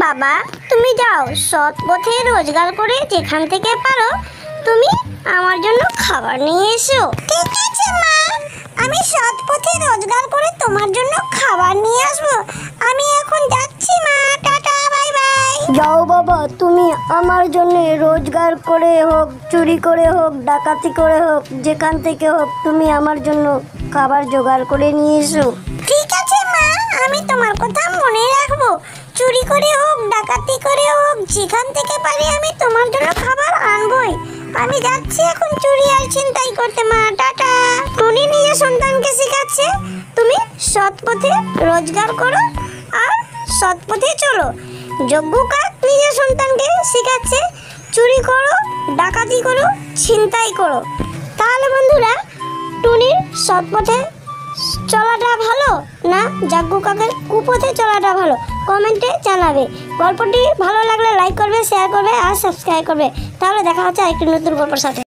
বাবা, তুমি যাও সৎ পথে রোজগার করে যেখান থেকে পারো তুমি আমার জন্য খাবার নিয়ে এসো। ঠিক আছে মা, আমি সৎ পথে রোজগার করে তোমার জন্য খাবার নিয়ে আসবো। আমি এখন যাচ্ছি মা, টাটা, বাই বাই। যাও বাবা, তুমি আমার জন্য রোজগার করে হোক, চুরি করে হোক, ডাকাতি করে হোক, যেখান থেকে হোক তুমি আমার জন্য খাবার জোগাড় করে নিয়ে এসো। ঠিক আছে মা, আমি তোমার কথা মনে রাখবো। চুরি করে হোক, ডাকাতি করে হোক, যেখান থেকে পারি আমি তোমার জন্য খাবার আনবই। আমি যাচ্ছি এখন চুরি আর ছিনতাই করতে মা, টাটা। টুনি নিজের সন্তানকে শেখাচ্ছে তুমি সৎ পথে রোজগার করো আর সৎ পথে চলো। যজ্ঞ কাক নিজের সন্তানকে শেখাচ্ছে চুরি করো, ডাকাতি করো, ছিনতাই করো। তাহলে বন্ধুরা, টুনির সৎ পথে চলাটা ভালো না যজ্ঞ কাকের কুপথে চলাটা ভালো, কমেন্টে জানাবে। গল্পটি ভালো লাগলে লাইক করবে, শেয়ার করবে আর সাবস্ক্রাইব করবে। তাহলে দেখা হচ্ছে আরেকটি নতুন গল্পের সাথে।